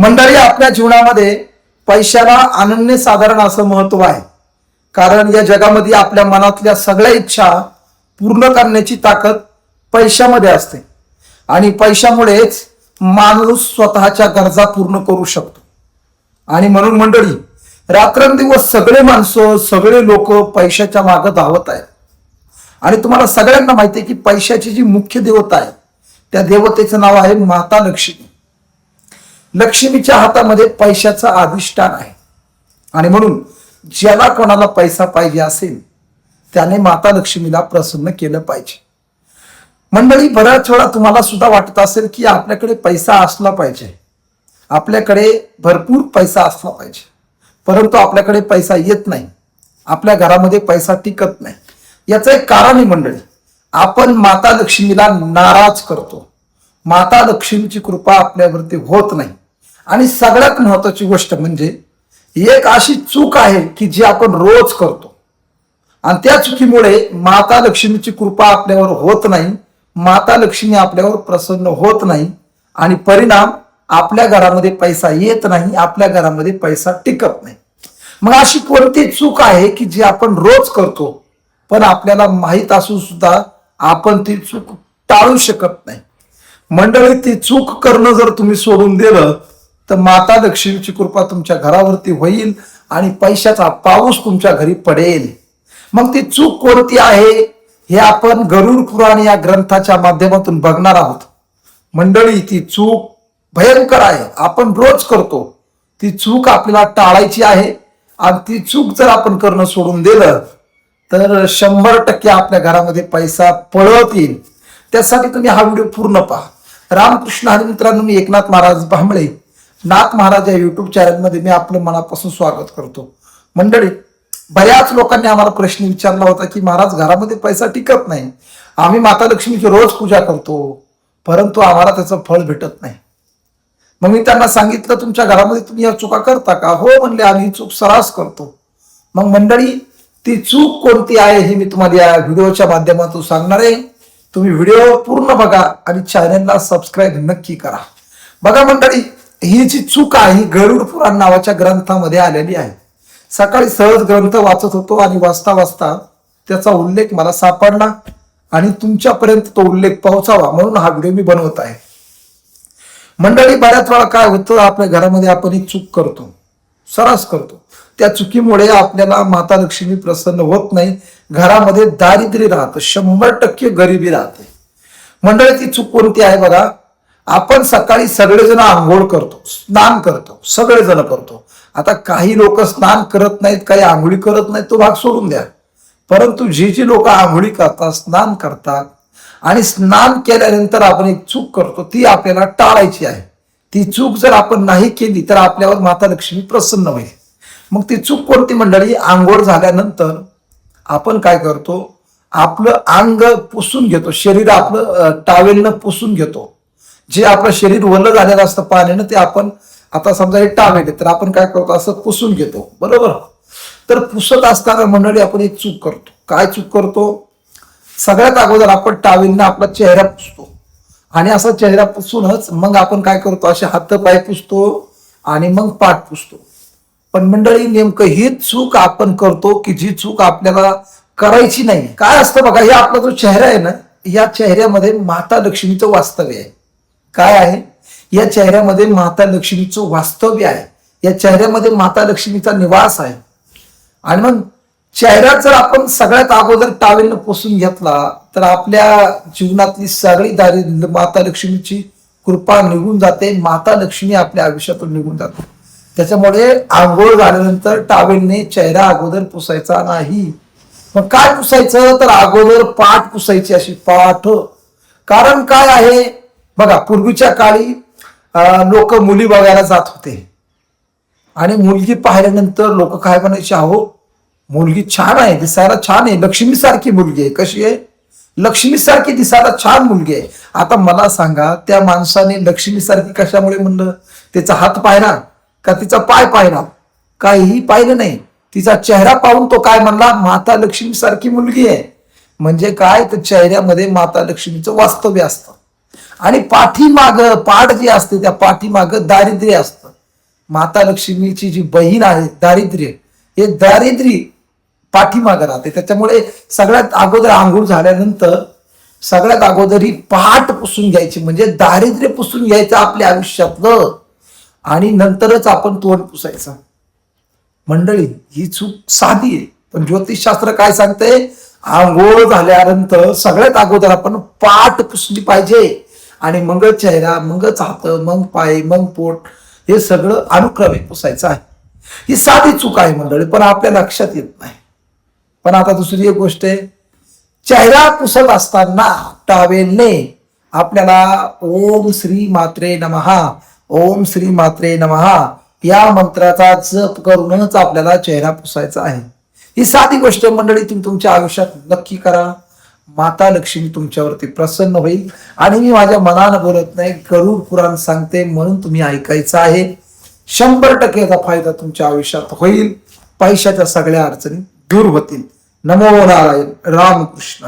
मंडळी, आपल्या जीवनामध्ये पैशाला अनन्यसाधारण असं महत्व आहे. कारण या जगामध्ये आपल्या मनातल्या सगळ्या इच्छा पूर्ण करण्याची ताकद पैशामध्ये असते आणि पैशामुळेच माणूस स्वतःच्या गरजा पूर्ण करू शकतो. आणि म्हणून मंडळी, रात्रंदिवस सगळे माणसं, सगळे लोक पैशाच्या मागे धावत आहेत. आणि तुम्हाला सगळ्यांना माहिती आहे की पैशाची जी मुख्य देवता आहे त्या देवतेचं नाव आहे माता लक्ष्मी. लक्ष्मीच्या हातामध्ये पैशाचं अधिष्ठान आहे आणि म्हणून ज्याला कोणाला पैसा पाहिजे असेल त्याने माता लक्ष्मीला प्रसन्न केलं पाहिजे. मंडळी, बऱ्याच वेळा तुम्हाला सुद्धा वाटत असेल की आपल्याकडे पैसा असला पाहिजे, आपल्याकडे भरपूर पैसा असला पाहिजे, परंतु आपल्याकडे पैसा येत नाही, आपल्या घरामध्ये पैसा टिकत नाही. याचं एक कारण आहे मंडळी, आपण माता लक्ष्मीला नाराज करतो. माता लक्ष्मीची कृपा आपल्यावरती होत नाही. आणि सगळ्यात महत्वाची गोष्ट म्हणजे एक अशी चूक आहे की जी आपण रोज करतो आणि त्या चुकीमुळे माता लक्ष्मीची कृपा आपल्यावर होत नाही, माता लक्ष्मी आपल्यावर प्रसन्न होत नाही आणि परिणाम आपल्या घरामध्ये पैसा येत नाही, आपल्या घरामध्ये पैसा टिकत नाही. मग अशी कोणती चूक आहे की जी आपण रोज करतो पण आपल्याला माहित असून सुद्धा आपण ती चूक टाळू शकत नाही? मंडळी, ती चूक करणं जर तुम्ही सोडून दिलं तर माता लक्ष्मीची कृपा तुमच्या घरावरती होईल आणि पैशाचा पाऊस तुमच्या घरी पडेल. मग ती चूक कोणती आहे हे आपण गरुड पुराण या ग्रंथाच्या माध्यमातून बघणार आहोत. मंडळी, ती चूक भयंकर आहे, आपण रोज करतो. ती चूक आपल्याला टाळायची आहे आणि ती चूक जर आपण करणं सोडून दिलं तर 100% आपल्या घरामध्ये पैसा पळत येईल. त्यासाठी तुम्ही हा व्हिडिओ पूर्ण पहा. रामकृष्ण हरी मित्रांनो, मी एकनाथ महाराज भांबळे, नाथ महाराज या युट्यूब चॅनलमध्ये मी आपलं मनापासून स्वागत करतो. मंडळी, बऱ्याच लोकांनी आम्हाला प्रश्न विचारला होता की महाराज, घरामध्ये पैसा टिकत नाही, आम्ही माता लक्ष्मीची रोज पूजा करतो परंतु आम्हाला त्याचं फळ भेटत नाही. मग मी त्यांना सांगितलं, तुमच्या घरामध्ये तुम्ही या चुका करता का? हो म्हणले, आम्ही ही चूक सरास करतो. मग मंडळी, ती चूक कोणती आहे हे मी तुम्हाला या व्हिडिओच्या माध्यमातून सांगणार आहे. तुम्ही व्हिडिओ पूर्ण बघा आणि चॅनलला सबस्क्राईब नक्की करा. बघा मंडळी, ही जी चूक आहे गरुड पुराण नावाच्या ग्रंथामध्ये आलेली आहे. सकाळी सहज ग्रंथ वाचत होतो आणि वाचता वाचता त्याचा उल्लेख मला सापडला आणि तुमच्यापर्यंत तो उल्लेख पोहोचावा म्हणून हा व्हिडिओ मी बनवत आहे. मंडळी, बऱ्याच वेळा काय होतं, आपल्या घरामध्ये आपण एक चूक करतो, सरास करतो. त्या चुकीमुळे आपल्याला माता लक्ष्मी प्रसन्न होत नाही, घरामध्ये दारिद्र्य राहतं, 100% गरिबी राहते. मंडळी, ती चूक कोणती आहे बघा. आपण सकाळी सगळेजण आंघोळ करतो, स्नान करतो, सगळेजण करतो. आता काही लोक स्नान करत नाहीत, काही आंघोळी करत नाहीत, तो भाग सोडून द्या. परंतु जी लोक आंघोळी करतात, स्नान करतात आणि स्नान केल्यानंतर आपण एक चूक करतो, ती आपल्याला टाळायची आहे. ती चूक जर आपण नाही केली तर आपल्यावर माता लक्ष्मी प्रसन्न होईल. मग ती चूक कोणती मंडळी? आंघोळ झाल्यानंतर आपण काय करतो, आपलं अंग पुसून घेतो, शरीर आपलं टावेलनं पुसून घेतो. जे आपलं शरीर वल्ल झालेलं असतं पाण्यानं ते आपण, आता समजा हे टावेल तर आपण काय करतो, असं पुसून घेतो, बरोबर. तर पुसत असताना मंडळी आपण एक चूक करतो. काय चूक करतो? सगळ्यात अगोदर आपण टावेलनं आपला चेहरा पुसतो आणि असा चेहरा पुसूनच मग आपण काय करतो, असे हात पाय पुसतो आणि मग पाठ पुसतो. पण मंडळी, नेमकं ही चूक आपण करतो की जी चूक आपल्याला करायची नाही. काय असतं बघा, हे आपला जो चेहरा आहे ना, या चेहऱ्यामध्ये माता लक्ष्मीचं वास्तव्य आहे. काय आहे? या चेहऱ्यामध्ये माता लक्ष्मीचं वास्तव्य आहे, या चेहऱ्यामध्ये माता लक्ष्मीचा निवास आहे. आणि मग चेहरा जर आपण सगळ्यात अगोदर टावेलनं पुसून घेतला तर आपल्या जीवनातली सगळी दारिद्र्य, माता लक्ष्मीची कृपा निघून जाते, माता लक्ष्मी आपल्या आयुष्यातून निघून जाते. त्याच्यामुळे आंघोळ झाल्यानंतर टावेलने चेहरा अगोदर पुसायचा नाही. मग काय पुसायचं? तर अगोदर पाठ पुसायची, अशी पाठ. कारण काय आहे बघा, पूर्वीच्या काळी लोक मुली बघायला जात होते आणि मुलगी पाहिल्यानंतर लोक काय म्हणायचे, अहो मुलगी छान आहे, दिसायला छान आहे, लक्ष्मीसारखी मुलगी आहे. कशी आहे? लक्ष्मीसारखी दिसायला छान मुलगी आहे. आता मला सांगा, त्या माणसाने लक्ष्मीसारखी कशामुळे म्हणलं? त्याचा हात पाहिला का तिचा पाय पाहिला? काहीही पाहिलं नाही. तिचा चेहरा पाहून तो काय म्हणला, माता लक्ष्मी सारखी मुलगी आहे. म्हणजे काय, तर चेहऱ्यामध्ये माता लक्ष्मीचं वास्तव्य असतं आणि पाठीमाग, पाठ जी असते त्या पाठीमाग दारिद्र्य असतं. माता लक्ष्मीची जी बहीण आहे दारिद्र्य, हे दारिद्र्य पाठीमागं राहते. त्याच्यामुळे सगळ्यात अगोदर आंघोळ झाल्यानंतर सगळ्यात अगोदर ही पाठ पुसून घ्यायची, म्हणजे दारिद्र्य पुसून घ्यायचं आपल्या आयुष्यातलं, आणि नंतरच आपण तोंड पुसायचं. मंडळी, ही चूक साधी आहे, पण ज्योतिषशास्त्र काय सांगतंय, आंघोळ झाल्यानंतर सगळ्यात अगोदर आपण पाठ पुसली पाहिजे, आणि मग चेहरा, मगच हात, मग पाय, मग पोट, हे सगळं अनुक्रमे पुसायचं आहे. ही साधी चूक आहे मंडळी, पण आपल्या लक्षात येत नाही. पण आता दुसरी एक गोष्ट आहे, चेहरा पुसत असताना टावेलने आपल्याला ओम श्री मात्रे नमहा, ओम श्री मात्रे नमहा या मंत्राचा जप करूनच आपल्याला चेहरा पुसायचा आहे. ही साधी गोष्ट मंडळी तुम्ही तुमच्या आयुष्यात नक्की करा. माता लक्ष्मी तुमच्यावरती प्रसन्न होईल. आणि मी माझ्या मनानं बोलत नाही, गरुड पुराण सांगते म्हणून तुम्ही ऐकायचं आहे. 100% याचा फायदा तुमच्या आयुष्यात होईल. पैशाच्या सगळ्या अडचणी दूर होतील. नमो नारायण. रामकृष्ण.